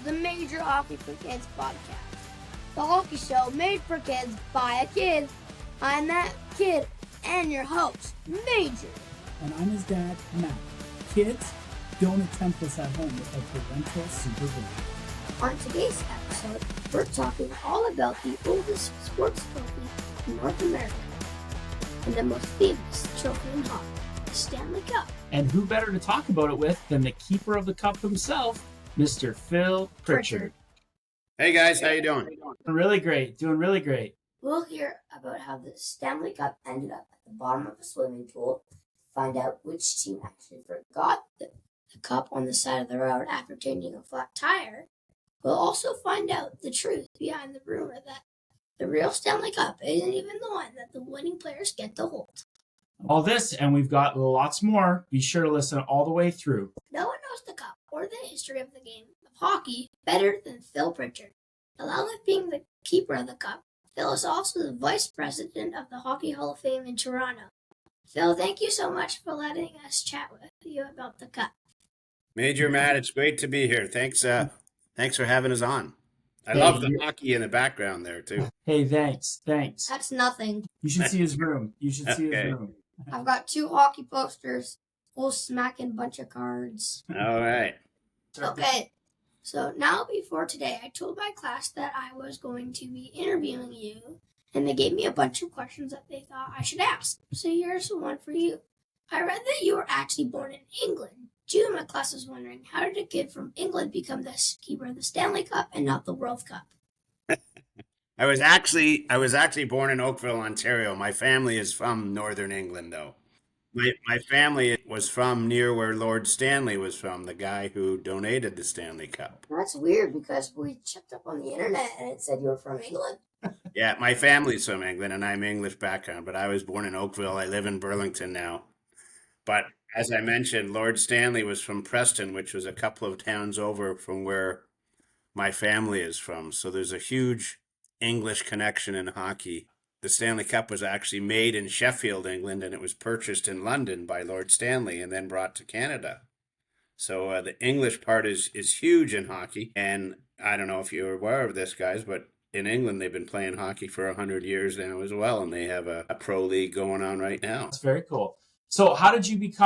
the Major Hockey for Kids podcast, the hockey show made for kids by a kid. I'm that kid and your host, Major. And I'm his dad, Matt. Kids, don't attempt this at home without parental supervision. On today's episode, we're talking all about the oldest sports trophy in North America and the most famous trophy in hockey, the Stanley Cup. And who better to talk about it with than the keeper of the cup himself, Mr. Phil Pritchard. Hey guys, how you doing? Really great, doing really great. We'll hear about how the Stanley Cup ended up at the bottom of a swimming pool, find out which team actually forgot the cup on the side of the road after changing a flat tire. We'll also find out the truth behind the rumor that the real Stanley Cup isn't even the one that the winning players get to hold. All this, and we've got lots more. Be sure to listen all the way through. No one knows the cup or the history of the game of hockey better than Phil Pritchard. Along with being the keeper of the cup, Phil is also the vice president of the Hockey Hall of Fame in Toronto. Phil, thank you so much for letting us chat with you about the cup. Major Matt, it's great to be here. Thanks for having us on. I love the hockey in the background there too. Hey, thanks. That's nothing. You should see his room. His room. I've got 2 hockey posters, whole smacking bunch of cards. All right. Okay, so now before today, I told my class that I was going to be interviewing you, and they gave me a bunch of questions that they thought I should ask. So here's one for you. I read that you were actually born in England. Two of my class was wondering, how did a kid from England become the keeper of the Stanley Cup and not the World Cup? I was actually born in Oakville, Ontario. My family is from Northern England, though. My family was from near where Lord Stanley was from, the guy who donated the Stanley Cup. That's weird because we checked up on the internet and it said you were from England. Yeah, my family's from England, and I'm English background, but I was born in Oakville. I live in Burlington now. But as I mentioned, Lord Stanley was from Preston, which was a couple of towns over from where my family is from. So there's a huge English connection in hockey. The Stanley Cup was actually made in Sheffield, England, and it was purchased in London by Lord Stanley and then brought to Canada. So the English part is huge in hockey. And I don't know if you're aware of this, guys, but in England, they've been playing hockey for 100 years now as well, and they have a pro league going on right now. That's very cool. So how did you get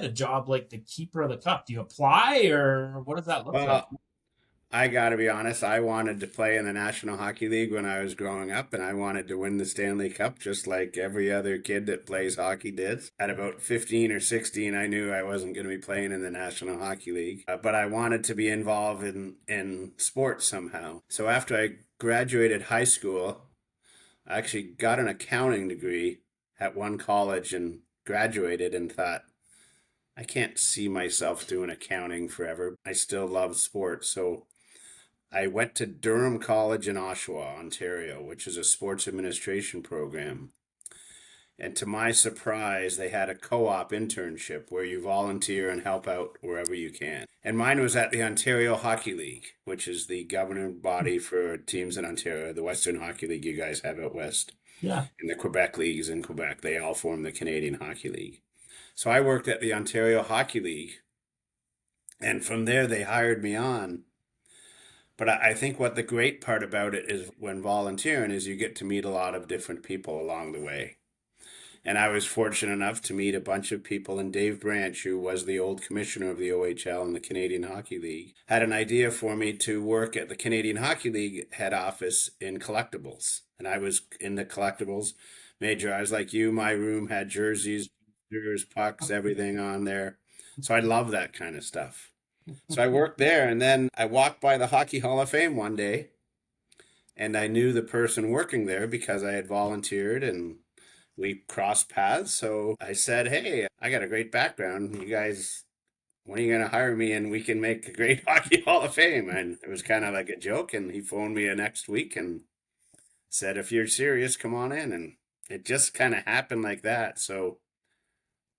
a job like the keeper of the cup? Do you apply, or what does that look like? I got to be honest, I wanted to play in the National Hockey League when I was growing up, and I wanted to win the Stanley Cup just like every other kid that plays hockey did. At about 15 or 16, I knew I wasn't going to be playing in the National Hockey League, but I wanted to be involved in sports somehow. So after I graduated high school, I actually got an accounting degree at one college and graduated and thought, I can't see myself doing accounting forever. I still love sports. So I went to Durham College in Oshawa, Ontario, which is a sports administration program. And to my surprise, they had a co-op internship where you volunteer and help out wherever you can. And mine was at the Ontario Hockey League, which is the governing body for teams in Ontario, the Western Hockey League you guys have out west. Yeah. And the Quebec leagues in Quebec, they all form the Canadian Hockey League. So I worked at the Ontario Hockey League, and from there they hired me on. But I think what the great part about it is when volunteering is you get to meet a lot of different people along the way. And I was fortunate enough to meet a bunch of people, and Dave Branch, who was the old commissioner of the OHL and the Canadian Hockey League, had an idea for me to work at the Canadian Hockey League head office in collectibles. And I was in the collectibles major. I was like you, my room had jerseys, pucks, everything on there. So I love that kind of stuff. So I worked there, and then I walked by the Hockey Hall of Fame one day, and I knew the person working there because I had volunteered and we crossed paths. So I said, hey, I got a great background. You guys, when are you going to hire me and we can make a great Hockey Hall of Fame? And it was kind of like a joke. And he phoned me the next week and said, if you're serious, come on in. And it just kind of happened like that. So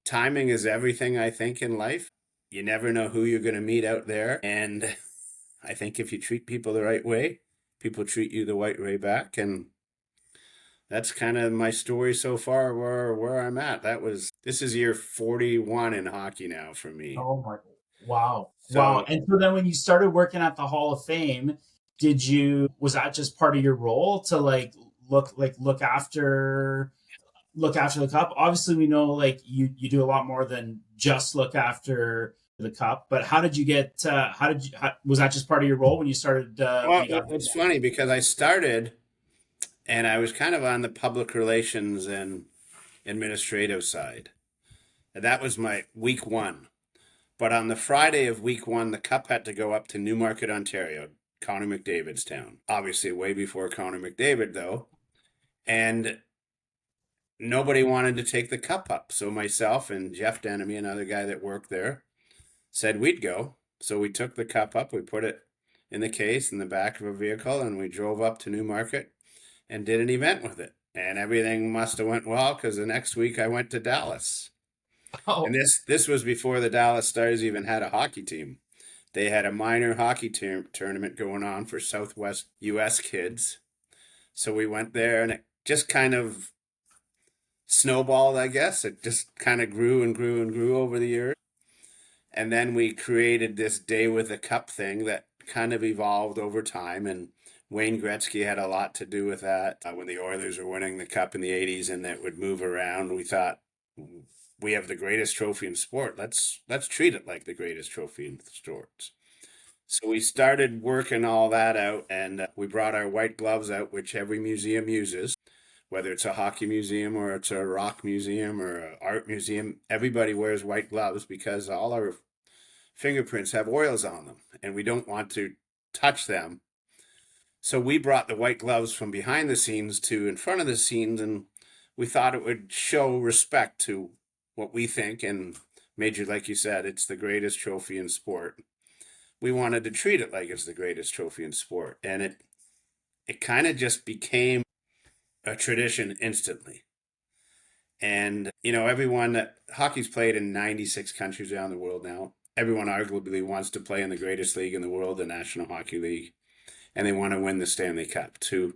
timing is everything, I think, in life. You never know who you're going to meet out there. And I think if you treat people the right way, people treat you the right way back. And that's kind of my story so far where I'm at. This is year 41 in hockey now for me. Oh my, wow. Wow. So And so then when you started working at the Hall of Fame, was that just part of your role to look after the cup? Obviously we know like you do a lot more than just look after the cup, but how did you get was that just part of your role when you started when well, you got it's funny because I started and I was kind of on the public relations and administrative side. And that was my week one. But on the Friday of week one, the cup had to go up to Newmarket, Ontario, Connor McDavid's town. Obviously, way before Connor McDavid, though. And nobody wanted to take the cup up. So myself and Jeff Denemy, another guy that worked there, said we'd go. So we took the cup up, we put it in the case in the back of a vehicle, and we drove up to Newmarket and did an event with it. And everything must have went well because the next week I went to Dallas. Oh, And this was before the Dallas Stars even had a hockey team. They had a minor hockey tournament going on for Southwest US kids. So we went there and it just kind of snowballed, I guess. It just kind of grew and grew and grew over the years. And then we created this Day with a Cup thing that kind of evolved over time. And Wayne Gretzky had a lot to do with that. When the Oilers were winning the cup in the 80s and it would move around, we thought, we have the greatest trophy in sport. Let's treat it like the greatest trophy in sports. So we started working all that out, and we brought our white gloves out, which every museum uses, whether it's a hockey museum or it's a rock museum or an art museum. Everybody wears white gloves because all our fingerprints have oils on them, and we don't want to touch them. So we brought the white gloves from behind the scenes to in front of the scenes, and we thought it would show respect to what we think. And Major, like you said, it's the greatest trophy in sport. We wanted to treat it like it's the greatest trophy in sport. And it kind of just became a tradition instantly. And, everyone that hockey's played in 96 countries around the world now. Everyone arguably wants to play in the greatest league in the world, the National Hockey League. And they want to win the Stanley Cup. To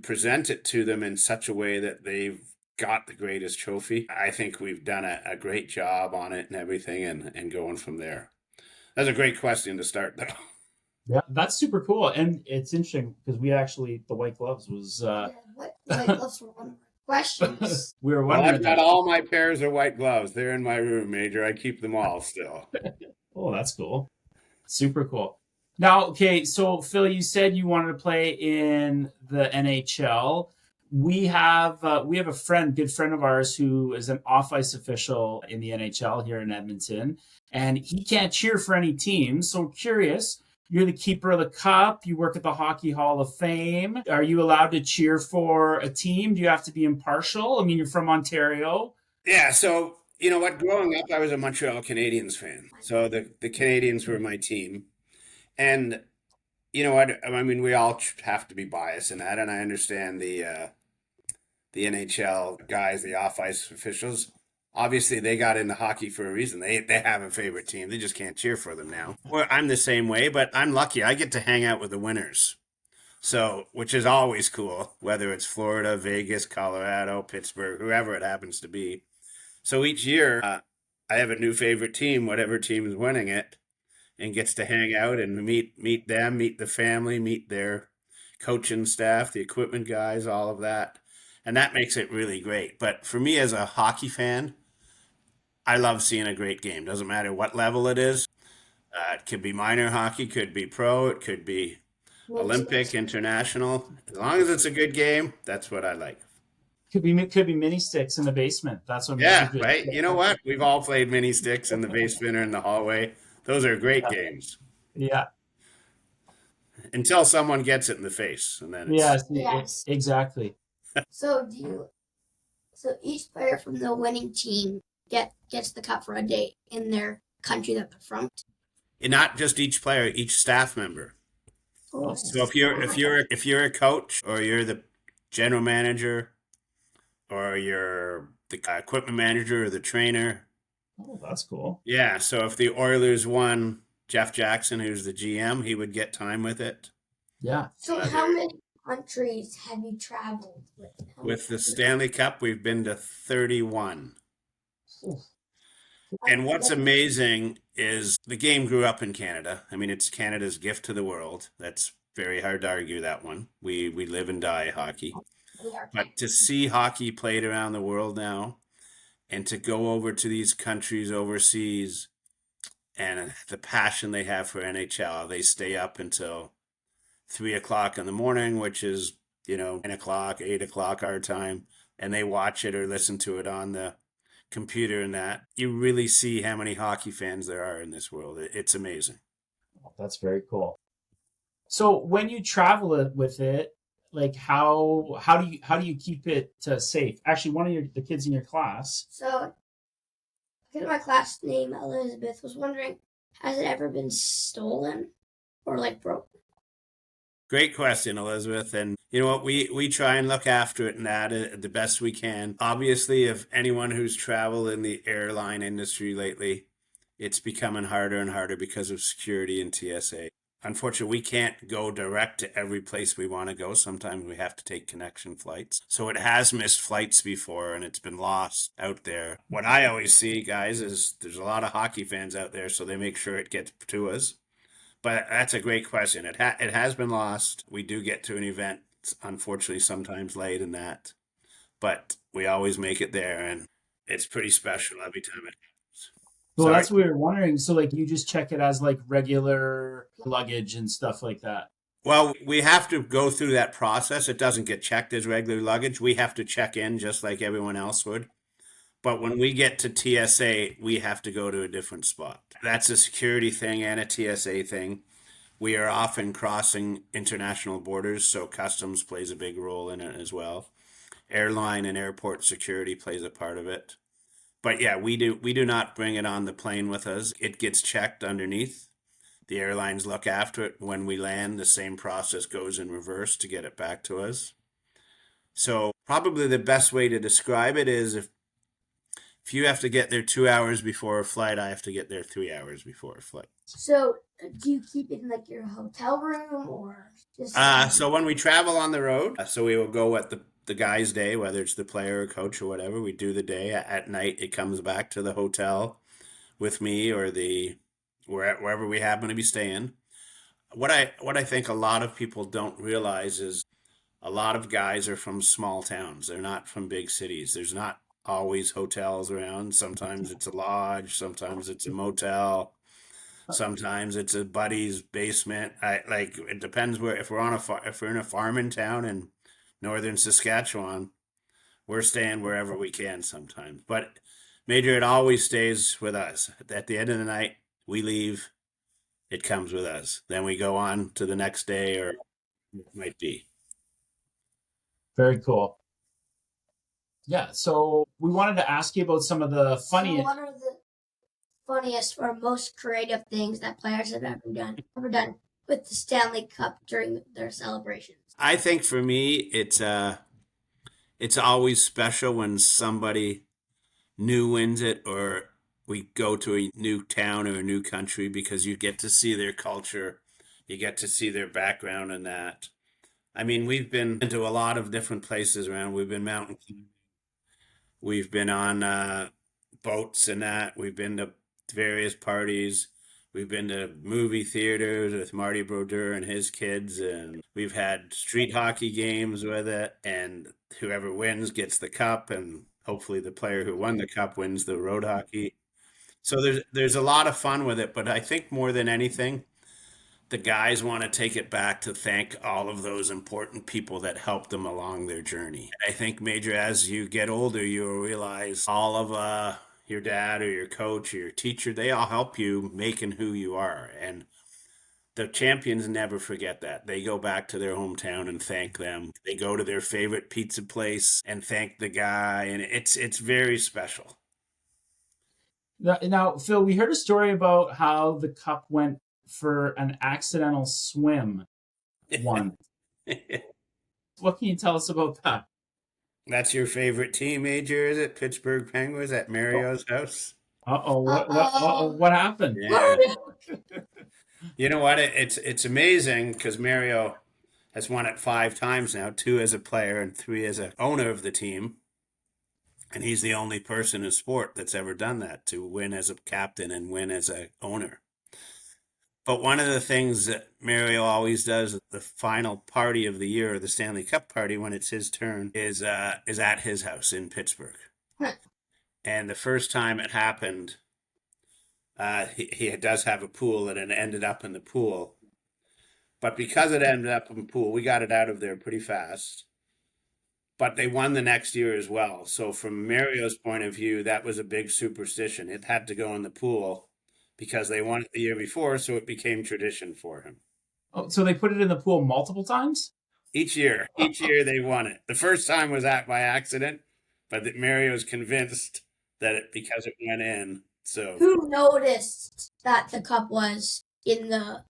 present it to them in such a way that they've got the greatest trophy, I think we've done a great job on it and everything and going from there. That's a great question to start, though. yeah, that's super cool. And it's interesting because the white gloves was, What gloves were one of my questions? we were Well, wondering I've got that. all my pairs of white gloves. They're in my room, Major. I keep them all still. Oh, that's cool. Super cool. Now, okay, so Phil, you said you wanted to play in the NHL. We have a good friend of ours, who is an off ice official in the NHL here in Edmonton, and he can't cheer for any team. So curious, you're the keeper of the cup. You work at the Hockey Hall of Fame. Are you allowed to cheer for a team? Do you have to be impartial? I mean, you're from Ontario. Yeah, so you know what? Growing up, I was a Montreal Canadiens fan. So the Canadiens were my team. And you know what? I mean, we all have to be biased in that, and I understand the NHL guys, the off ice officials. Obviously, they got into hockey for a reason. They have a favorite team. They just can't cheer for them now. Well, I'm the same way, but I'm lucky. I get to hang out with the winners. So, which is always cool, whether it's Florida, Vegas, Colorado, Pittsburgh, whoever it happens to be. So each year, I have a new favorite team, whatever team is winning it, and gets to hang out and meet them, meet the family, meet their coaching staff, the equipment guys, all of that. And that makes it really great. But for me as a hockey fan, I love seeing a great game. Doesn't matter what level it is. It could be minor hockey, could be pro, it could be Olympic, international. As long as it's a good game, that's what I like. Could be mini sticks in the basement. That's what makes Yeah, it good. right. You know what? We've all played mini sticks in the basement or in the hallway. Those are great games Yeah. until someone gets it in the face, and then it's Yes. Yes. Exactly. So so each player from the winning team gets the cup for a day in their country that they're from. and not just each player, each staff member. Oh, So if you're a coach or you're the general manager or you're the equipment manager or the trainer, Oh, that's cool. yeah. So if the Oilers won, Jeff Jackson, who's the GM, he would get time with it. Yeah. so how many countries have you traveled with? With the Stanley Cup, we've been to 31. And what's amazing is the game grew up in Canada. I mean, it's Canada's gift to the world. That's very hard to argue that one. We live and die hockey. But to see hockey played around the world now and to go over to these countries overseas and the passion they have for NHL, they stay up until 3 o'clock in the morning, which is, 9 o'clock, 8 o'clock our time, and they watch it or listen to it on the computer and that. You really see how many hockey fans there are in this world. It's amazing. That's very cool. So when you travel it with it, like how do you keep it safe? Actually, one of the kids in your class. So, a kid in my class named Elizabeth was wondering, has it ever been stolen or like broken? Great question, Elizabeth. And you know what? We try and look after it and that the best we can. Obviously, if anyone who's traveled in the airline industry lately, it's becoming harder and harder because of security and TSA. Unfortunately, we can't go direct to every place we want to go. Sometimes we have to take connection flights. So it has missed flights before and it's been lost out there. What I always see, guys, is there's a lot of hockey fans out there, so they make sure it gets to us. But that's a great question. It has been lost. We do get to an event, unfortunately, sometimes late in that, but we always make it there, and it's pretty special every time it happens. Well, Sorry. that's what we were wondering. So like you just check it as like regular luggage and stuff like that. Well, we have to go through that process. It doesn't get checked as regular luggage. We have to check in just like everyone else would. But when we get to TSA, we have to go to a different spot. That's a security thing and a TSA thing. We are often crossing international borders, so customs plays a big role in it as well. Airline and airport security plays a part of it. But yeah, we do not bring it on the plane with us. It gets checked underneath. The airlines look after it. When we land, the same process goes in reverse to get it back to us. So probably the best way to describe it is if you have to get there 2 hours before a flight, I have to get there 3 hours before a flight. So, do you keep it in like your hotel room or just? So when we travel on the road, so we will go at the guy's day, whether it's the player or coach or whatever, we do the day. At night, it comes back to the hotel with me or wherever we happen to be staying. What I think a lot of people don't realize is a lot of guys are from small towns. They're not from big cities. There's not always hotels around. Sometimes it's a lodge, sometimes it's a motel, sometimes it's a buddy's basement. It depends where. If we're in a farming town in northern Saskatchewan, we're staying wherever we can sometimes. But Major, it always stays with us. At the end of the night, we leave. It comes with us. Then we go on to the next day, or it might be. Very cool. Yeah, so we wanted to ask you about some of the funny. So what are the funniest or most creative things that players have ever done with the Stanley Cup during their celebrations? I think for me, it's always special when somebody new wins it, or we go to a new town or a new country, because you get to see their culture, you get to see their background in that. I mean, we've been into a lot of different places around. We've been mountain climbing. We've been on boats and that. We've been to various parties. We've been to movie theaters with Marty Brodeur and his kids, and we've had street hockey games with it. And whoever wins gets the cup, and hopefully the player who won the cup wins the road hockey. So there's a lot of fun with it. But I think more than anything, the guys want to take it back to thank all of those important people that helped them along their journey. I think, Major, as you get older, you'll realize all of your dad or your coach or your teacher, they all help you making who you are. And the champions never forget that. They go back to their hometown and thank them. They go to their favorite pizza place and thank the guy. And it's very special. Now, Phil, we heard a story about how the cup went for an accidental swim one. What can you tell us about that? That's your favorite team, Major, is it? Pittsburgh Penguins at Mario's house? What happened? Yeah. You know what? It's amazing because Mario has won it 5 times now, 2 as a player and 3 as an owner of the team. And he's the only person in sport that's ever done that, to win as a captain and win as a owner. But one of the things that Mario always does at the final party of the year, the Stanley Cup party, when it's his turn, is at his house in Pittsburgh. Huh. And the first time it happened, he does have a pool, and it ended up in the pool. But because it ended up in the pool, we got it out of there pretty fast. But they won the next year as well. So from Mario's point of view, that was a big superstition. It had to go in the pool because they won it the year before, so it became tradition for him. Oh, so they put it in the pool multiple times? Each year they won it. The first time was by accident, but Mario's convinced that because it went in. So who noticed that the cup was in the...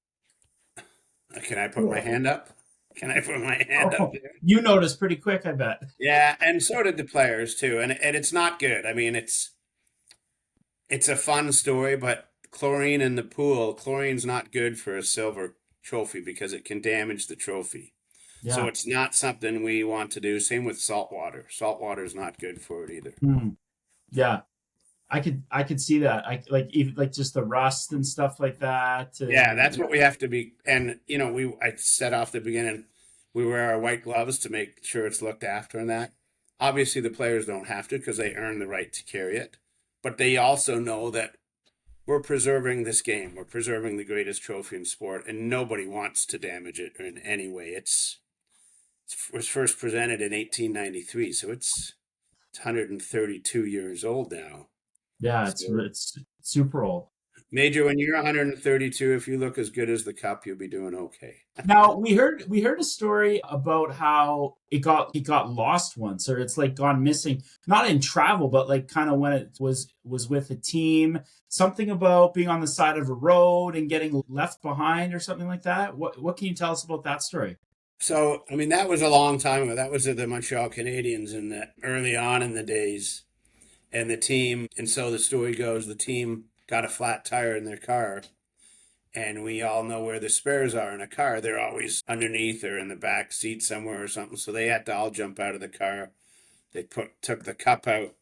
Can I put my hand up? Can I put my hand up there? You noticed pretty quick, I bet. Yeah, and so did the players too. And it's not good. I mean, it's a fun story, but chlorine in the pool, chlorine's not good for a silver trophy because it can damage the trophy. Yeah. So it's not something we want to do. Same with salt water. Salt water is not good for it either. Yeah. I could see that. Even just the rust and stuff like that. Yeah, that's what we have to be. And I said off the beginning, we wear our white gloves to make sure it's looked after and that. Obviously, the players don't have to because they earn the right to carry it. But they also know that we're preserving this game. We're preserving the greatest trophy in sport, and nobody wants to damage it in any way. It was first presented in 1893, so it's 132 years old now. Yeah, it's super old. Major, when you're 132, if you look as good as the cup, you'll be doing okay. Now we heard a story about how it got lost once, or it's like gone missing. Not in travel, but like kind of when it was with a team. Something about being on the side of a road and getting left behind, or something like that. What can you tell us about that story? So, I mean, that was a long time ago. That was at the Montreal Canadiens in the early on in the days, and the team. And so the story goes, the team got a flat tire in their car, and we all know where the spares are in a car. They're always underneath or in the back seat somewhere or something. So they had to all jump out of the car. They took the cup out.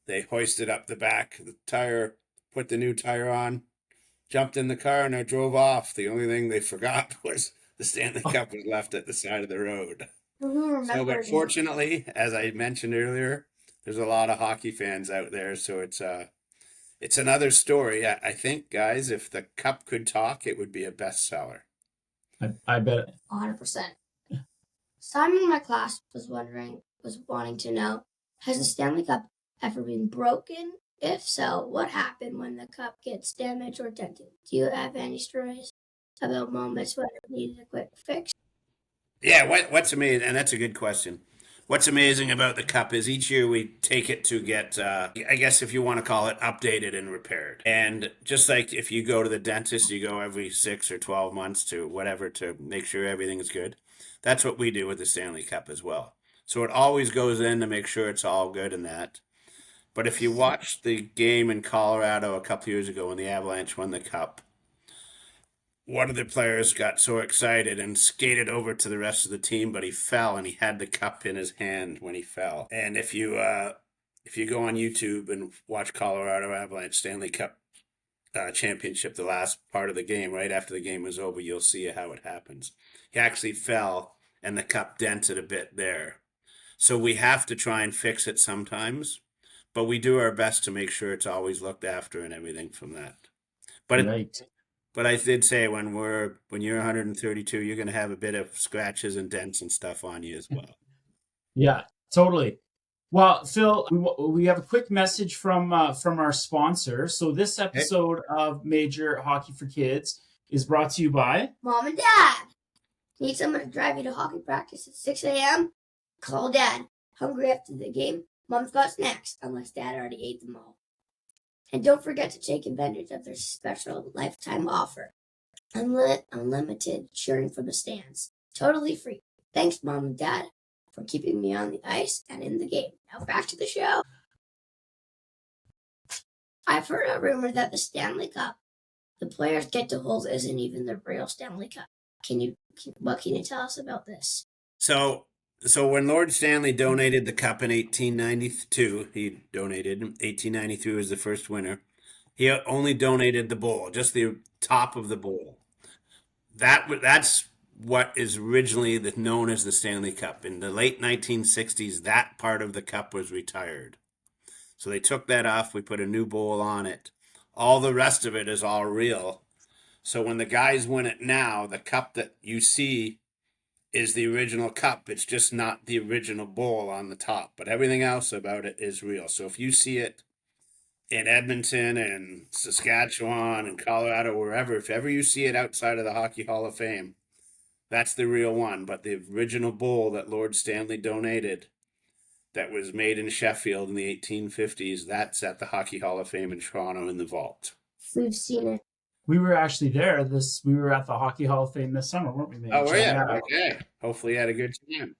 They hoisted up the back of the tire, put the new tire on, jumped in the car, and I drove off. The only thing they forgot was the Stanley Cup was left at the side of the road. So, but fortunately, as I mentioned earlier, there's a lot of hockey fans out there, so it's another story. I think, guys, if the cup could talk, it would be a bestseller. I bet. 100%. Simon in my class was wanting to know, has the Stanley Cup ever been broken? If so, what happened when the cup gets damaged or dented? Do you have any stories about moments when it needed a quick fix? Yeah, what's amazing, and that's a good question. What's amazing about the cup is each year we take it to get, I guess if you want to call it, updated and repaired. And just like if you go to the dentist, you go every 6 or 12 months to whatever to make sure everything's good. That's what we do with the Stanley Cup as well. So it always goes in to make sure it's all good and that. But if you watched the game in Colorado a couple years ago when the Avalanche won the cup, one of the players got so excited and skated over to the rest of the team, but he fell and he had the cup in his hand when he fell. And if you go on YouTube and watch Colorado Avalanche Stanley Cup championship, the last part of the game, right after the game was over, you'll see how it happens. He actually fell and the cup dented a bit there. So we have to try and fix it sometimes, but we do our best to make sure it's always looked after and everything from that. But Right. But I did say when you're 132, you're going to have a bit of scratches and dents and stuff on you as well. Yeah, totally. Well, Phil, we have a quick message from our sponsor. So this episode of Major Hockey for Kids is brought to you by Mom and Dad. Need someone to drive you to hockey practice at 6 a.m.? Call Dad. Hungry after the game? Mom's got snacks, unless Dad already ate them all. And don't forget to take advantage of their special lifetime offer. Unlimited cheering from the stands. Totally free. Thanks, Mom and Dad, for keeping me on the ice and in the game. Now back to the show. I've heard a rumor that the Stanley Cup the players get to hold isn't even the real Stanley Cup. What can you tell us about this? So So when Lord Stanley donated the cup in 1892, he donated. 1893 was the first winner. He only donated the bowl, just the top of the bowl. That's what is originally known as the Stanley Cup. In the late 1960s, that part of the cup was retired. So they took that off. We put a new bowl on it. All the rest of it is all real. So when the guys win it now, the cup that you see is the original cup. It's just not the original bowl on the top, but everything else about it is real. So if you see it in Edmonton and Saskatchewan and Colorado, wherever, if ever you see it outside of the Hockey Hall of Fame, that's the real one. But the original bowl that Lord Stanley donated, that was made in Sheffield in the 1850s, that's at the Hockey Hall of Fame in Toronto in the vault. We've seen it. We were actually there. We were at the Hockey Hall of Fame this summer, weren't we? Oh, were you? Yeah. Okay. Hopefully you had a good time.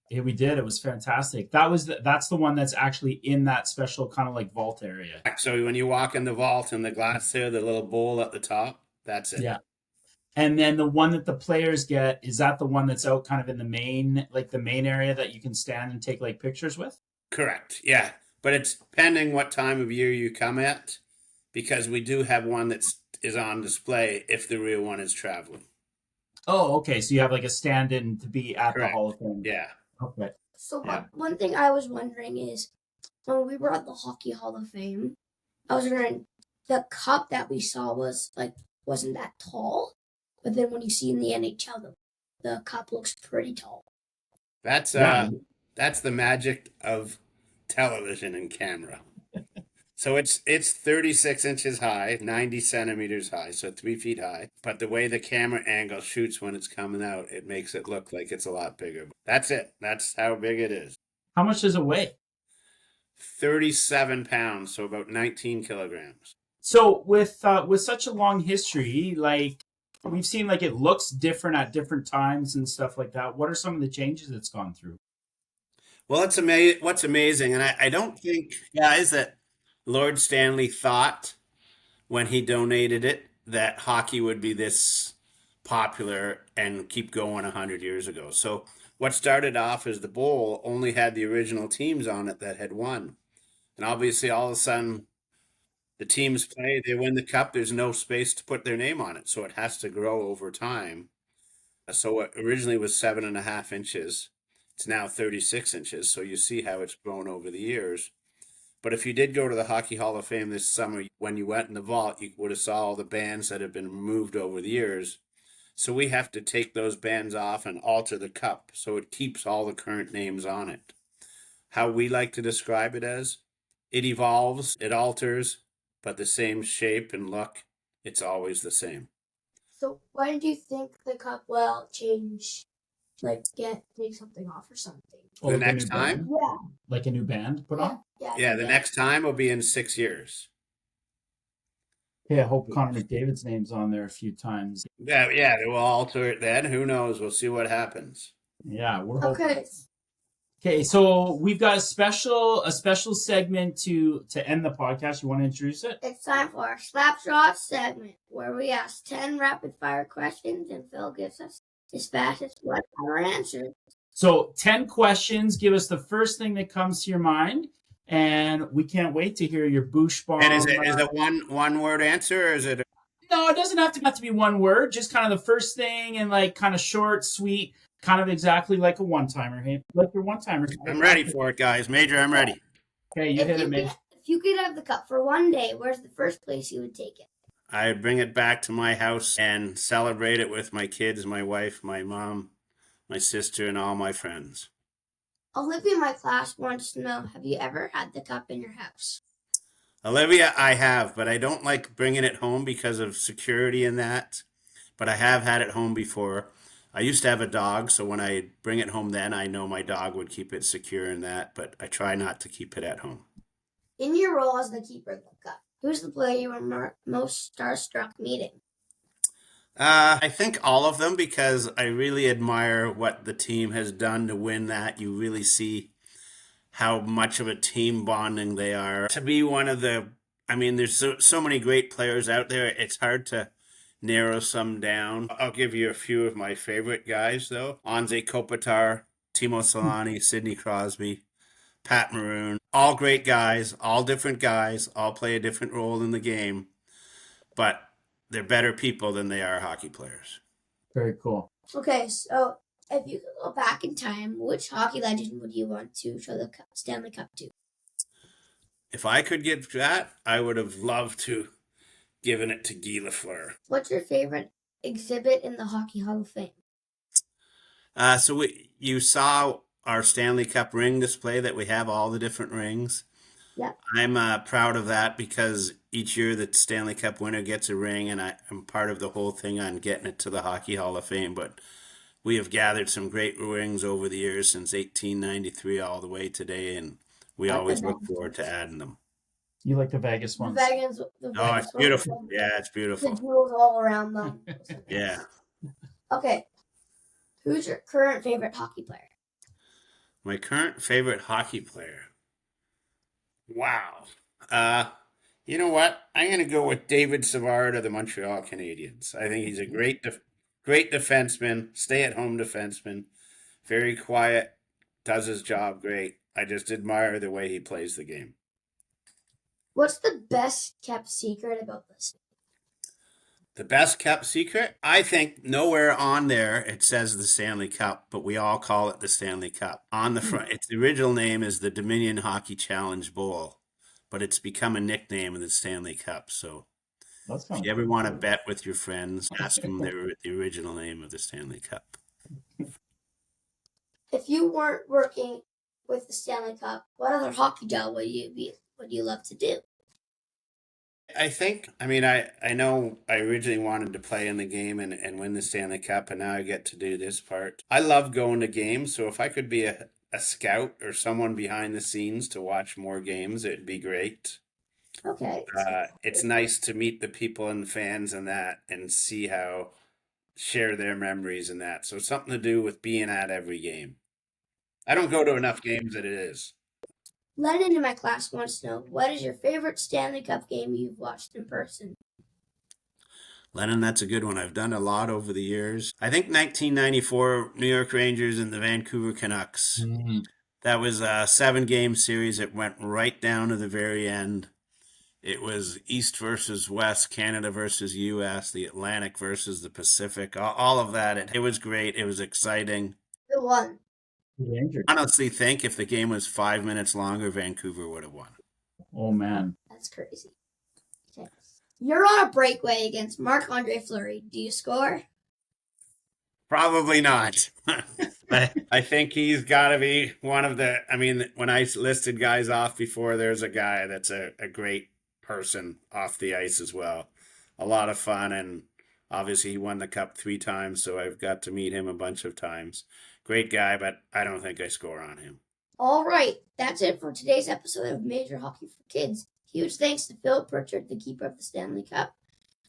Yeah, we did. It was fantastic. That's the one that's actually in that special kind of like vault area. So when you walk in the vault and the glass there, the little bowl at the top, that's it. Yeah. And then the one that the players get, is that the one that's out kind of in the main area that you can stand and take like pictures with? Correct. Yeah. But it's depending what time of year you come at, because we do have one that is on display if the real one is traveling. Oh, okay. So you have like a stand-in to be at Correct. the Hall of Fame. Yeah. Okay. So Yeah. one thing I was wondering is, when we were at the Hockey Hall of Fame, I was wondering, the cup that we saw wasn't that tall, but then when you see in the NHL, the cup looks pretty tall. That's the magic of television and camera. So it's 36 inches high, 90 centimeters high, so 3 feet high. But the way the camera angle shoots when it's coming out, it makes it look like it's a lot bigger. That's it. That's how big it is. How much does it weigh? 37 pounds, so about 19 kilograms. So with such a long history, like we've seen, like it looks different at different times and stuff like that. What are some of the changes it's gone through? Well, what's amazing, and I don't think, guys, that Lord Stanley thought when he donated it that hockey would be this popular and keep going 100 years ago. So what started off as the bowl only had the original teams on it that had won. And obviously all of a sudden the teams play, they win the cup, there's no space to put their name on it. So it has to grow over time. So what originally was 7.5 inches, it's now 36 inches. So you see how it's grown over the years. But if you did go to the Hockey Hall of Fame this summer, when you went in the vault, you would have saw all the bands that have been removed over the years. So we have to take those bands off and alter the cup so it keeps all the current names on it. How we like to describe it as, it evolves, it alters, but the same shape and look, it's always the same. So when do you think the cup will change, like take something off or something? The next time? Yeah. Like a new band put on? Yeah, the next time will be in 6 years. Yeah, I hope Connor McDavid's name's on there a few times. Yeah, they will alter it then. Who knows? We'll see what happens. Yeah, we're hoping. Okay. Okay, so we've got a special segment to end the podcast. You want to introduce it? It's time for our Slapshot segment, where we ask 10 rapid-fire questions, and Phil gives us his fastest one-hour answer. So 10 questions. Give us the first thing that comes to your mind, and we can't wait to hear your boosh bomb. And is it one word answer, or is it? No, it doesn't have to be one word. Just kind of the first thing, and like kind of short, sweet, kind of exactly like a one-timer. Hey, like your one-timer. I'm ready for it, guys. Major, I'm ready. Okay, you hit it, Major. If you could have the cup for one day, where's the first place you would take it? I'd bring it back to my house and celebrate it with my kids, my wife, my mom, my sister, and all my friends. Olivia in my class wants to know, have you ever had the cup in your house? Olivia, I have, but I don't like bringing it home because of security and that. But I have had it home before. I used to have a dog, so when I bring it home then, I know my dog would keep it secure in that, but I try not to keep it at home. In your role as the keeper of the cup, who's the player you were most starstruck meeting? I think all of them, because I really admire what the team has done to win that. You really see how much of a team bonding they are. To be one of there's so many great players out there, it's hard to narrow some down. I'll give you a few of my favorite guys, though. Anze Kopitar, Timo Solani, Sidney Crosby, Pat Maroon. All great guys, all different guys, all play a different role in the game, but they're better people than they are hockey players. Very cool. Okay, so if you could go back in time, which hockey legend would you want to show the Stanley Cup to? If I could get that, I would have loved to given it to Guy Lafleur. What's your favorite exhibit in the Hockey Hall of Fame? You saw our Stanley Cup ring display that we have all the different rings. Yeah. I'm proud of that because each year the Stanley Cup winner gets a ring, and I'm part of the whole thing on getting it to the Hockey Hall of Fame. But we have gathered some great rings over the years since 1893 all the way today, and we always look forward to adding them. You like the Vegas ones? The Vegas It's beautiful. Yeah, it's beautiful. The jewels all around them. Yeah. Okay. Who's your current favorite hockey player? My current favorite hockey player. Wow. You know what? I'm going to go with David Savard of the Montreal Canadiens. I think he's a great defenseman, stay-at-home defenseman, very quiet, does his job great. I just admire the way he plays the game. What's the best kept secret about this? The best kept secret? I think nowhere on there it says the Stanley Cup, but we all call it the Stanley Cup. On the front, its original name is the Dominion Hockey Challenge Bowl, but it's become a nickname of the Stanley Cup. So if you ever want to bet with your friends, ask them the original name of the Stanley Cup. If you weren't working with the Stanley Cup, what other hockey job would you love to do? I know I originally wanted to play in the game and win the Stanley Cup, and now I get to do this part. I love going to games, so if I could be a scout or someone behind the scenes to watch more games, it'd be great. Okay. It's nice to meet the people and fans and that and see how share their memories and that. So something to do with being at every game. I don't go to enough games that it is. Lennon in my class wants to know, what is your favorite Stanley Cup game you've watched in person? Lennon, that's a good one. I've done a lot over the years. I think 1994 New York Rangers and the Vancouver Canucks. Mm-hmm. That was a 7-game series. It went right down to the very end. It was East versus West, Canada versus U.S., the Atlantic versus the Pacific, all of that. It was great. It was exciting. Who won? I honestly think if the game was 5 minutes longer, Vancouver would have won. Oh, man. That's crazy. Okay. You're on a breakaway against Marc-Andre Fleury. Do you score? Probably not. I think he's got to be one of the... when I listed guys off before, there's a guy that's a great person off the ice as well. A lot of fun, and obviously he won the Cup 3 times, so I've got to meet him a bunch of times. Great guy, but I don't think I score on him. All right, that's it for today's episode of Major Hockey for Kids. Huge thanks to Phil Pritchard, the keeper of the Stanley Cup,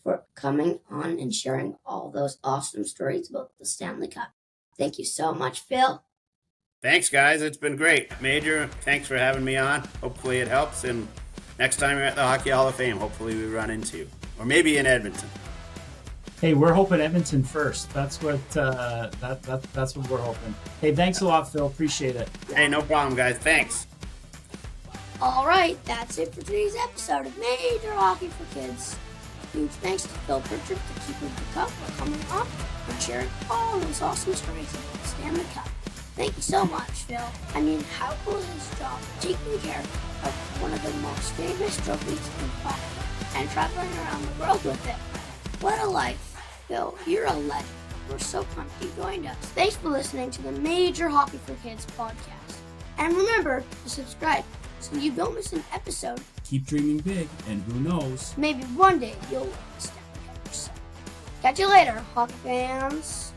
for coming on and sharing all those awesome stories about the Stanley Cup. Thank you so much, Phil. Thanks, guys. It's been great. Major, thanks for having me on. Hopefully it helps, and next time you're at the Hockey Hall of Fame, hopefully we run into you. Or maybe in Edmonton. Hey, we're hoping Edmonton first. That's what that's what we're hoping. Hey, thanks a lot, Phil. Appreciate it. Hey, no problem, guys. Thanks. All right, that's it for today's episode of Major Hockey for Kids. Huge thanks to Phil Pritchard, the keeper of the cup, for coming on and sharing all those awesome stories about the Stanley Cup. Thank you so much, Phil. How cool is his job taking care of one of the most famous trophies in hockey and traveling around the world with it? What a life. Phil, you're a legend. We're so pumped you joined us. Thanks for listening to the Major Hockey for Kids podcast. And remember to subscribe so you don't miss an episode. Keep dreaming big, and who knows? Maybe one day you'll win the Stanley Cup yourself. Catch you later, hockey fans.